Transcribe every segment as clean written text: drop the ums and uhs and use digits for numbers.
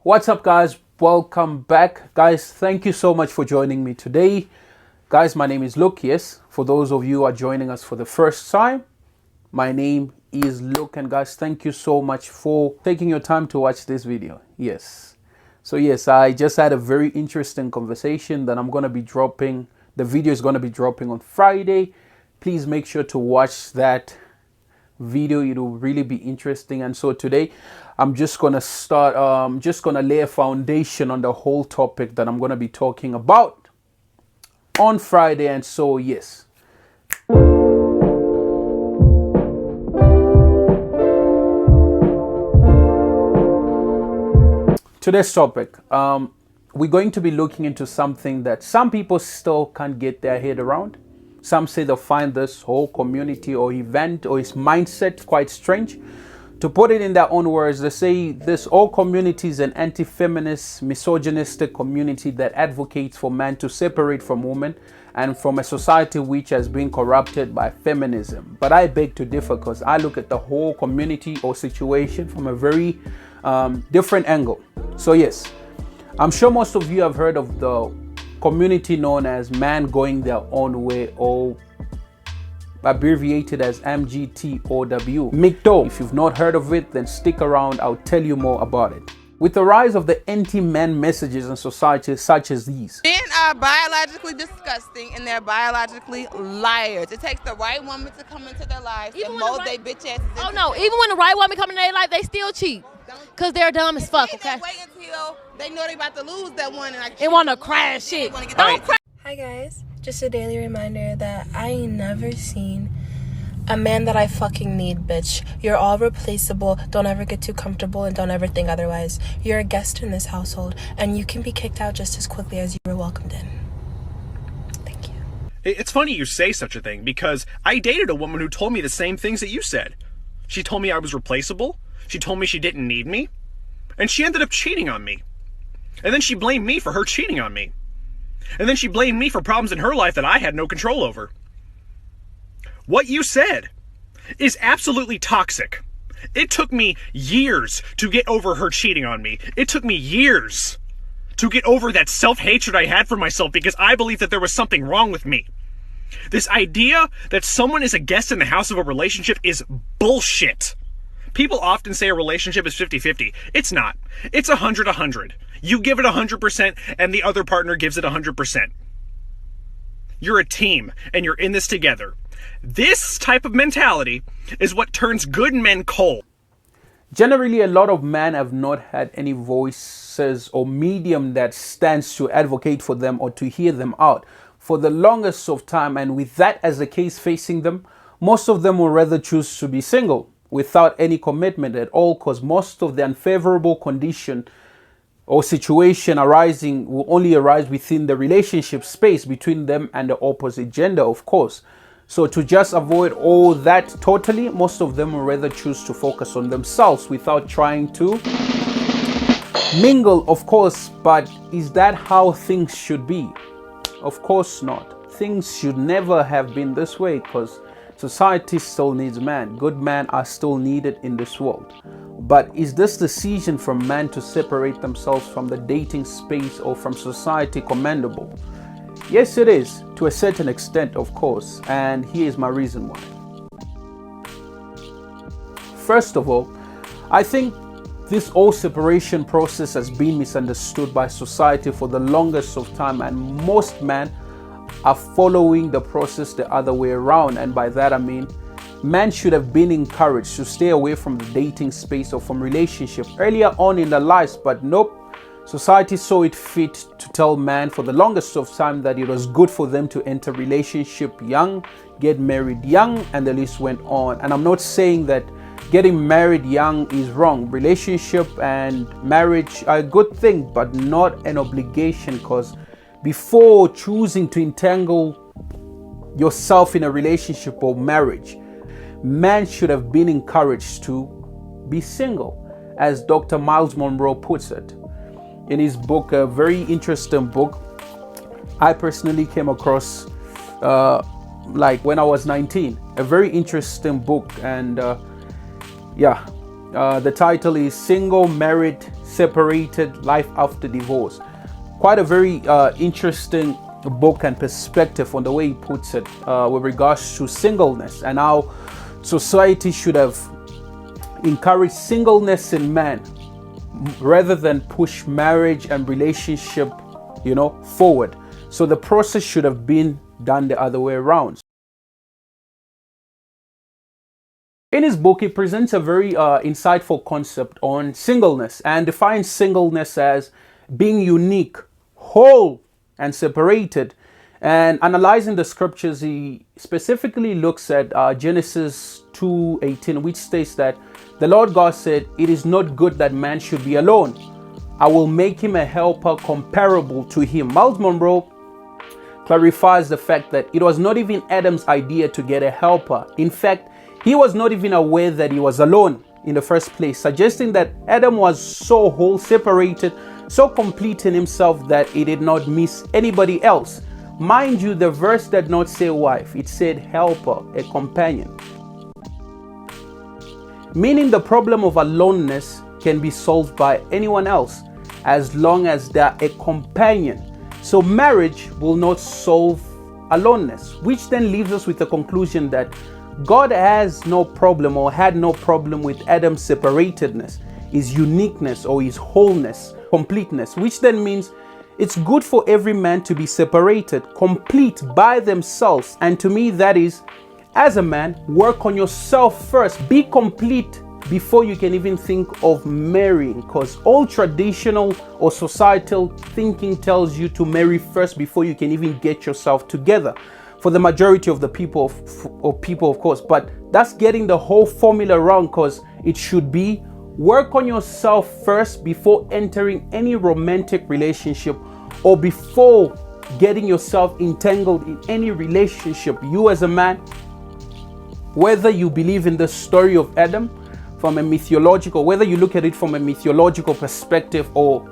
What's up, guys? Welcome back. Guys, thank you so much for joining me today. Guys, my name is Luke. Yes, for those of you who are joining us for the first time, my name is Luke. And guys, thank you so much for taking your time to watch this video. Yes. So yes, I just had a very interesting conversation that I'm going to be dropping. The video is going to be dropping on Friday. Please make sure to watch that video. It'll really be interesting. And so today I'm just gonna start just gonna lay a foundation on the whole topic that I'm gonna be talking about on Friday. And so yes, today's topic, we're going to be looking into something that some people still can't get their head around. Some say they'll find this whole community or event or its mindset quite strange. To put it in their own words, they say this whole community is an anti-feminist, misogynistic community that advocates for man to separate from women and from a society which has been corrupted by feminism. But I beg to differ, because I look at the whole community or situation from a very different angle. So yes, I'm sure most of you have heard of the community known as man going their own way, or abbreviated as MGTOW. MGTOW. If you've not heard of it, then stick around, I'll tell you more about it. With the rise of the anti-man messages in society such as these. Men are biologically disgusting and they're biologically liars. It takes the right woman to come into their lives and mold their bitch asses. Oh no, even when the right woman come in their life, they still cheat. Cause they're dumb as fuck, okay? Wait until they know they about to lose that one and they wanna crash shit. Hi guys, just a daily reminder that I ain't never seen a man that I fucking need, bitch. You're all replaceable. Don't ever get too comfortable and don't ever think otherwise. You're a guest in this household and you can be kicked out just as quickly as you were welcomed in. Thank you. It's funny you say such a thing, because I dated a woman who told me the same things that you said. She told me I was replaceable. She told me she didn't need me. And she ended up cheating on me. And then she blamed me for her cheating on me. And then she blamed me for problems in her life that I had no control over. What you said is absolutely toxic. It took me years to get over her cheating on me. It took me years to get over that self-hatred I had for myself because I believed that there was something wrong with me. This idea that someone is a guest in the house of a relationship is bullshit. People often say a relationship is 50-50. It's not. It's 100-100. You give it 100% and the other partner gives it 100%. You're a team and you're in this together. This type of mentality is what turns good men cold. Generally, a lot of men have not had any voices or medium that stands to advocate for them or to hear them out for the longest of time. And with that as the case facing them, most of them will rather choose to be single without any commitment at all, because most of the unfavorable condition or situation arising will only arise within the relationship space between them and the opposite gender, of course. So to just avoid all that totally, most of them will rather choose to focus on themselves without trying to mingle, of course. But is that how things should be? Of course not. Things should never have been this way, because society still needs man. Good men are still needed in this world. But is this decision from man to separate themselves from the dating space or from society commendable? Yes, it is, to a certain extent, of course. And here's my reason why. First of all, I think this whole separation process has been misunderstood by society for the longest of time, and most men are following the process the other way around. And by that I mean, men should have been encouraged to stay away from the dating space or from relationship earlier on in their lives, but nope. Society saw it fit to tell men for the longest of time that it was good for them to enter relationship young, get married young, and the list went on. And I'm not saying that getting married young is wrong. Relationship and marriage are a good thing, but not an obligation, because before choosing to entangle yourself in a relationship or marriage, men should have been encouraged to be single, as Dr. Miles Monroe puts it in his book, a very interesting book. I personally came across like when I was 19, a very interesting book. And the title is Single, Married, separated, life after divorce. Quite a very interesting book and perspective on the way he puts it with regards to singleness and how society should have encouraged singleness in men rather than push marriage and relationship, forward. So the process should have been done the other way around. In his book, he presents a very insightful concept on singleness and defines singleness as being unique, whole, and separated. And analyzing the scriptures, he specifically looks at Genesis 2:18, which states that the Lord God said, "It is not good that man should be alone. I will make him a helper comparable to him." Miles Monroe clarifies the fact that it was not even Adam's idea to get a helper. In fact, he was not even aware that he was alone in the first place, suggesting that Adam was so whole, separated, so complete in himself that he did not miss anybody else. Mind you, the verse did not say wife, it said helper, a companion. Meaning the problem of aloneness can be solved by anyone else as long as they're a companion. So marriage will not solve aloneness, which then leaves us with the conclusion that God has no problem or had no problem with Adam's separatedness, his uniqueness or his wholeness, completeness, which then means it's good for every man to be separated, complete by themselves. And to me, that is, as a man, work on yourself first. Be complete before you can even think of marrying, because all traditional or societal thinking tells you to marry first before you can even get yourself together. For the majority of the people, of course, but that's getting the whole formula wrong, because it should be work on yourself first before entering any romantic relationship or before getting yourself entangled in any relationship. You as a man, whether you believe in the story of Adam from a mythological, whether you look at it from a mythological perspective or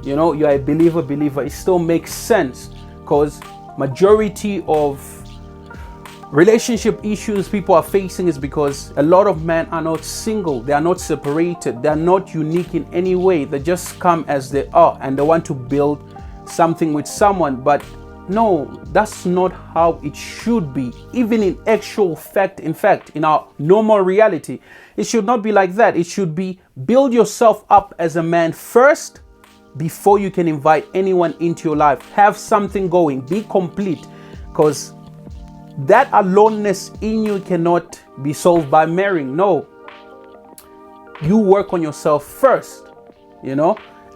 you're a believer, it still makes sense, because majority of relationship issues people are facing is because a lot of men are not single, they are not separated, they are not unique in any way. They just come as they are and they want to build something with someone. But no, that's not how it should be. Even in actual fact, in our normal reality, it should not be like that. It should be build yourself up as a man first before you can invite anyone into your life. Have something going, be complete, because that aloneness in you cannot be solved by marrying. No, you work on yourself first,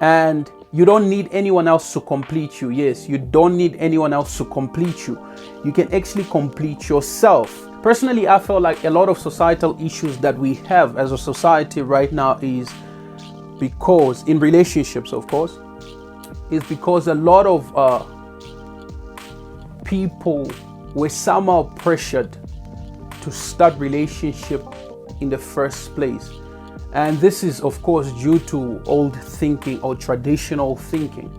and you don't need anyone else to complete you. Yes, you don't need anyone else to complete you. You can actually complete yourself. Personally, I feel like a lot of societal issues that we have as a society right now is because, in relationships, of course, is because a lot of people were somehow pressured to start relationship in the first place. And this is, of course, due to old thinking or traditional thinking,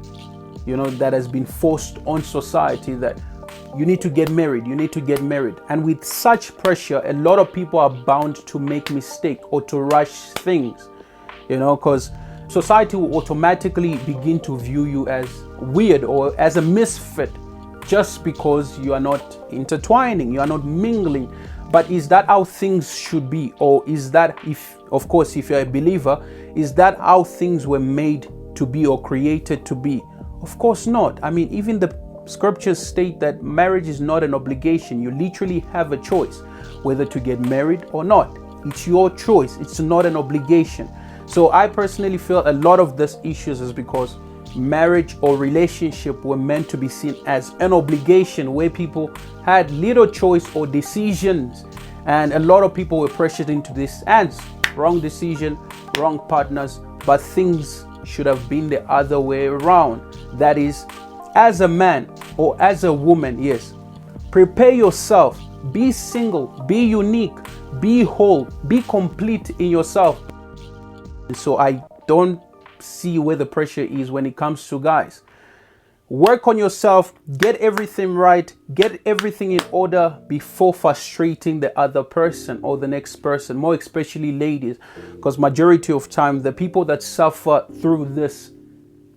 that has been forced on society, that you need to get married, And with such pressure, a lot of people are bound to make mistakes or to rush things, because society will automatically begin to view you as weird or as a misfit just because you are not intertwining, you are not mingling. But is that how things should be? Or is that, if you're a believer, is that how things were made to be or created to be? Of course not. I mean, even the scriptures state that marriage is not an obligation. You literally have a choice whether to get married or not. It's your choice. It's not an obligation. So I personally feel a lot of these issues is because marriage or relationship were meant to be seen as an obligation where people had little choice or decisions, and a lot of people were pressured into this and wrong decision, wrong partners. But things should have been the other way around. That is, as a man or as a woman, yes, prepare yourself, be single, be unique, be whole, be complete in yourself. So I don't see where the pressure is when it comes to guys. Work on yourself, get everything right, get everything in order before frustrating the other person or the next person, more especially ladies, because majority of time the people that suffer through this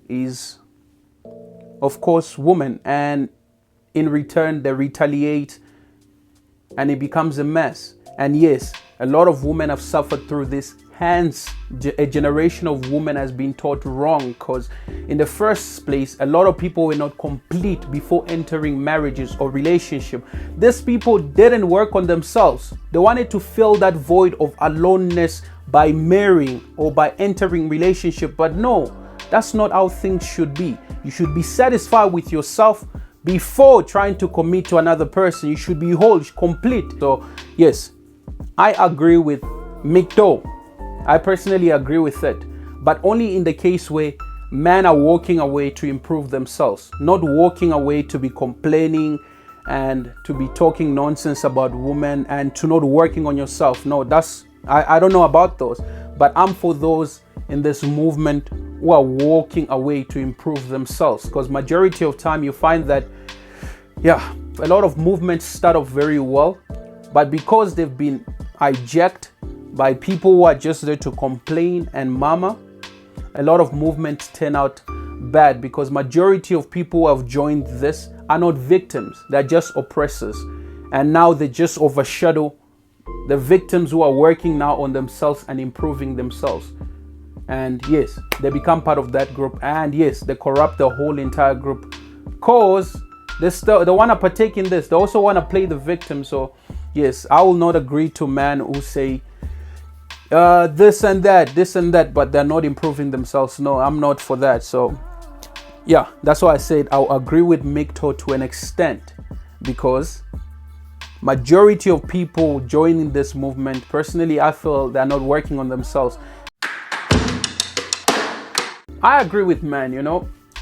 is, of course, women, and in return they retaliate and it becomes a mess. And yes, a lot of women have suffered through this. Hence, a generation of women has been taught wrong, because in the first place, a lot of people were not complete before entering marriages or relationship. These people didn't work on themselves. They wanted to fill that void of aloneness by marrying or by entering relationship. But no, that's not how things should be. You should be satisfied with yourself before trying to commit to another person. You should be whole, complete. So yes, I agree with MGTOW. I personally agree with it, but only in the case where men are walking away to improve themselves, not walking away to be complaining and to be talking nonsense about women and to not working on yourself. No, I don't know about those, but I'm for those in this movement who are walking away to improve themselves, because majority of time you find that, yeah, a lot of movements start off very well, but because they've been hijacked by people who are just there to complain and mama, a lot of movements turn out bad, because majority of people who have joined this are not victims, they're just oppressors, and now they just overshadow the victims who are working now on themselves and improving themselves. And yes, they become part of that group, and yes, they corrupt the whole entire group, cause they want to partake in this. They also want to play the victim. So yes, I will not agree to men who say this and that, but they're not improving themselves. No, I'm not for that. So yeah, that's why I said I'll agree with MGTOW to an extent, because majority of people joining this movement, personally, I feel they're not working on themselves. I agree with men,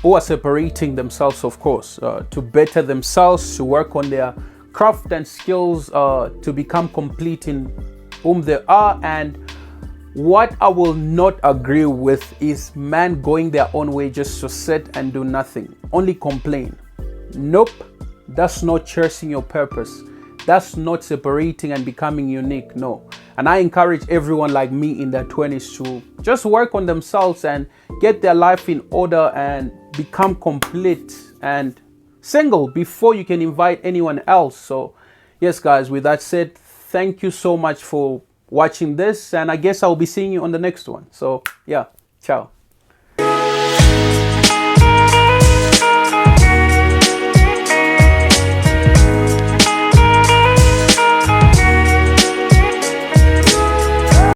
who are separating themselves, of course, to better themselves, to work on their craft and skills, to become complete in whom they are. And what I will not agree with is men going their own way just to sit and do nothing, only complain. Nope, that's not chasing your purpose. That's not separating and becoming unique. No. And I encourage everyone like me in their 20s to just work on themselves and get their life in order and become complete and single before you can invite anyone else. So yes, guys, with that said, thank you so much for watching this, and I guess I'll be seeing you on the next one. So yeah, ciao.